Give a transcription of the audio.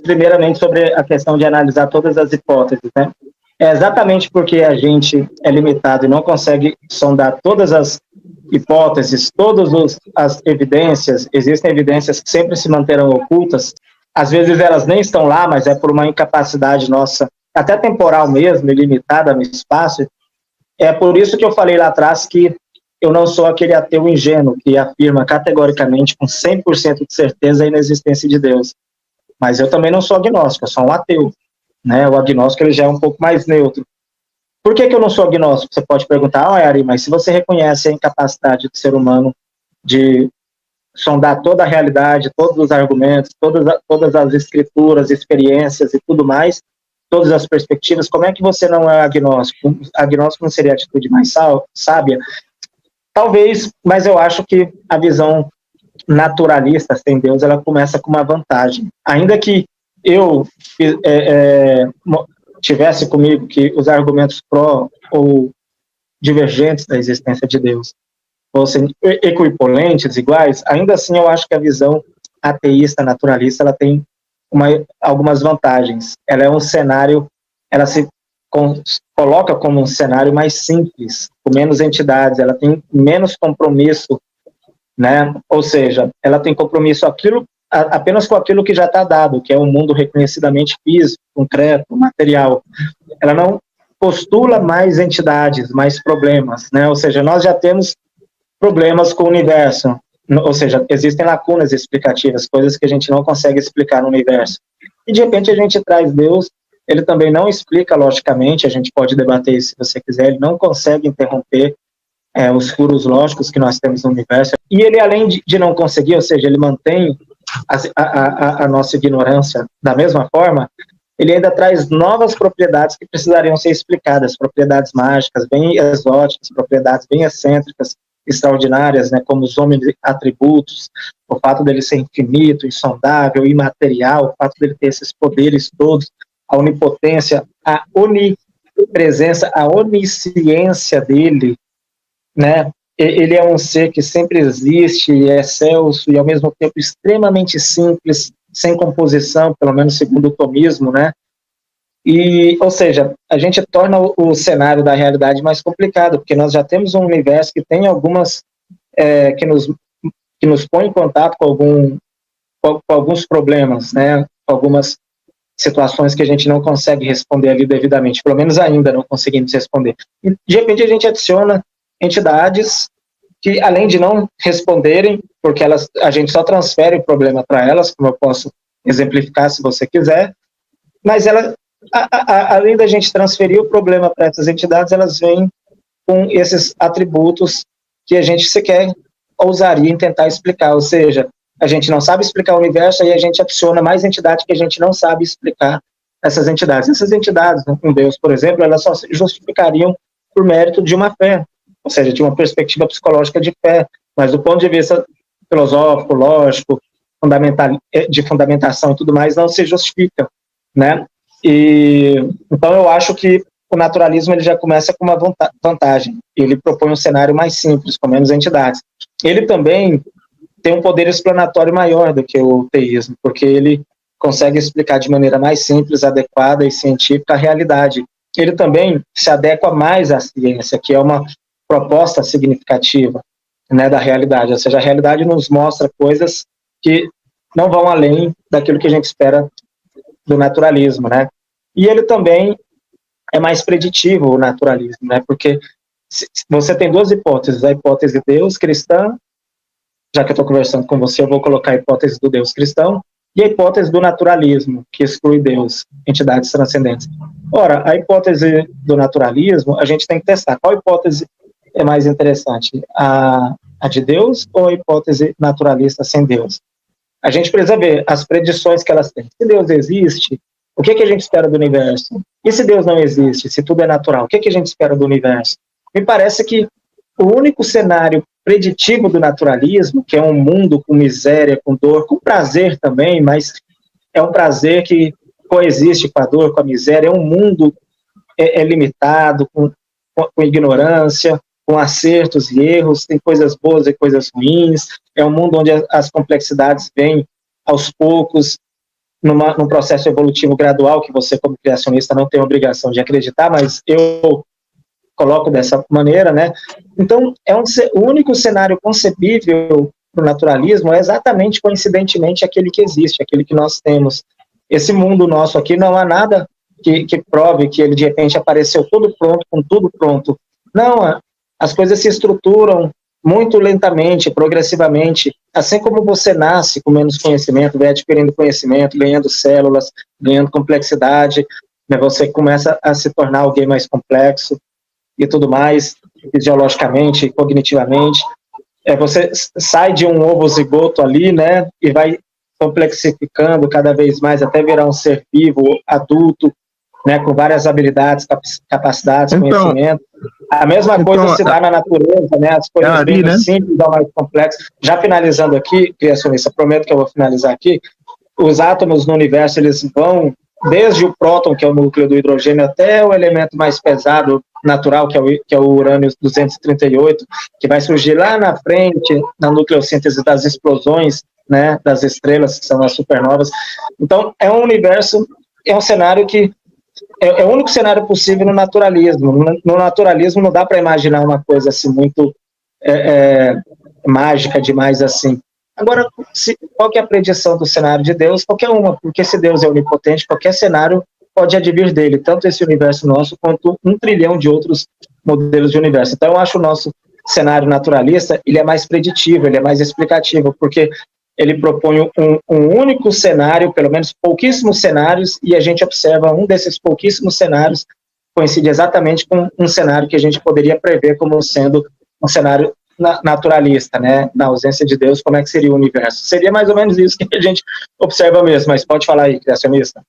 Primeiramente, sobre a questão de analisar todas as hipóteses, né? É exatamente porque a gente é limitado e não consegue sondar todas as hipóteses, todas as evidências, existem evidências que sempre se manterão ocultas, às vezes elas nem estão lá, mas é por uma incapacidade nossa, até temporal mesmo, ilimitada no espaço. É por isso que eu falei lá atrás que eu não sou aquele ateu ingênuo que afirma categoricamente, com 100% de certeza, a inexistência de Deus. Mas eu também não sou agnóstico, eu sou um ateu, né? O agnóstico ele já é um pouco mais neutro. Por que eu não sou agnóstico? Você pode perguntar, Ari, mas se você reconhece a incapacidade do ser humano de sondar toda a realidade, todos os argumentos, todas as escrituras, experiências e tudo mais, todas as perspectivas, como é que você não é agnóstico? Agnóstico não seria a atitude mais sábia? Talvez, mas eu acho que a visão naturalista, sem Deus, ela começa com uma vantagem. Ainda que eu tivesse comigo que os argumentos pró ou divergentes da existência de Deus fossem equivalentes, iguais, ainda assim eu acho que a visão ateísta, naturalista, ela tem algumas vantagens. Ela é um cenário, ela se coloca como um cenário mais simples, com menos entidades, ela tem menos compromisso, né? Ou seja, ela tem compromisso apenas com aquilo que já está dado, que é um mundo reconhecidamente físico, concreto, material. Ela não postula mais entidades, mais problemas, né? Ou seja, nós já temos problemas com o universo, ou seja, existem lacunas explicativas, coisas que a gente não consegue explicar no universo. E de repente a gente traz Deus, ele também não explica logicamente, a gente pode debater isso se você quiser, ele não consegue interromper os furos lógicos que nós temos no universo. E ele, além de não conseguir, ou seja, ele mantém a nossa ignorância da mesma forma, ele ainda traz novas propriedades que precisariam ser explicadas, propriedades mágicas, bem exóticas, propriedades bem excêntricas, extraordinárias, né, como os homens atributos, o fato dele ser infinito, insondável, imaterial, o fato dele ter esses poderes todos, a onipotência, a onipresença, a onisciência dele, né? Ele é um ser que sempre existe, é excelso e ao mesmo tempo extremamente simples, sem composição, pelo menos segundo o tomismo, né? E, ou seja, a gente torna o cenário da realidade mais complicado, porque nós já temos um universo que tem algumas que nos põe em contato com alguns problemas, né? Algumas situações que a gente não consegue responder ali devidamente, pelo menos ainda não conseguimos responder. E, de repente a gente adiciona entidades que, além de não responderem, porque a gente só transfere o problema para elas, como eu posso exemplificar se você quiser, mas além da gente transferir o problema para essas entidades, elas vêm com esses atributos que a gente sequer ousaria em tentar explicar, ou seja, a gente não sabe explicar o universo e a gente adiciona mais entidades que a gente não sabe explicar essas entidades. Essas entidades, com Deus, por exemplo, elas só se justificariam por mérito de uma fé, ou seja, de uma perspectiva psicológica de fé, mas do ponto de vista filosófico, lógico, de fundamentação e tudo mais, não se justifica, né? Então eu acho que o naturalismo ele já começa com uma vantagem, ele propõe um cenário mais simples, com menos entidades. Ele também tem um poder explanatório maior do que o teísmo, porque ele consegue explicar de maneira mais simples, adequada e científica a realidade. Ele também se adequa mais à ciência, que é uma proposta significativa, né, da realidade, ou seja, a realidade nos mostra coisas que não vão além daquilo que a gente espera do naturalismo, né? E ele também é mais preditivo, o naturalismo, né? Porque você tem duas hipóteses, a hipótese de Deus cristã, já que eu estou conversando com você, eu vou colocar a hipótese do Deus cristão, e a hipótese do naturalismo, que exclui Deus, entidades transcendentes. Ora, a hipótese do naturalismo, a gente tem que testar. Qual hipótese é mais interessante? A de Deus ou a hipótese naturalista sem Deus? A gente precisa ver as predições que elas têm. Se Deus existe, o que a gente espera do universo? E se Deus não existe, se tudo é natural, o que a gente espera do universo? Me parece que o único cenário preditivo do naturalismo, que é um mundo com miséria, com dor, com prazer também, mas é um prazer que coexiste com a dor, com a miséria, é um mundo limitado, com ignorância, com acertos e erros, tem coisas boas e coisas ruins, é um mundo onde as complexidades vêm aos poucos, num processo evolutivo gradual, que você, como criacionista, não tem obrigação de acreditar, mas eu coloco dessa maneira, né? Então, o único cenário concebível para o naturalismo é exatamente, coincidentemente, aquele que existe, aquele que nós temos. Esse mundo nosso aqui, não há nada que prove que ele, de repente, apareceu tudo pronto, com tudo pronto. Não, as coisas se estruturam muito lentamente, progressivamente, assim como você nasce com menos conhecimento, vai adquirindo conhecimento, ganhando células, ganhando complexidade, né, você começa a se tornar alguém mais complexo e tudo mais, fisiologicamente, cognitivamente. Você sai de um ovozigoto ali, né, e vai complexificando cada vez mais até virar um ser vivo, adulto, né, com várias habilidades, capacidades, conhecimento. A mesma coisa se dá na natureza, né, as coisas bem simples ao mais complexas. Já finalizando aqui, criacionista, prometo que eu vou finalizar aqui, os átomos no universo, eles vão desde o próton, que é o núcleo do hidrogênio, até o elemento mais pesado, natural, que é o urânio-238, que vai surgir lá na frente, na nucleossíntese das explosões, né, das estrelas, que são as supernovas. Então, é um universo, é um cenário que é o único cenário possível no naturalismo. No naturalismo não dá para imaginar uma coisa assim muito mágica demais assim. Agora, qual que é a predição do cenário de Deus? Qualquer uma, porque se Deus é onipotente, qualquer cenário pode advir dele, tanto esse universo nosso, quanto 1 trilhão de outros modelos de universo. Então, eu acho o nosso cenário naturalista, ele é mais preditivo, ele é mais explicativo, porque ele propõe um único cenário, pelo menos pouquíssimos cenários, e a gente observa um desses pouquíssimos cenários coincide exatamente com um cenário que a gente poderia prever como sendo um cenário naturalista, né? Na ausência de Deus, como é que seria o universo? Seria mais ou menos isso que a gente observa mesmo, mas pode falar aí, criacionista.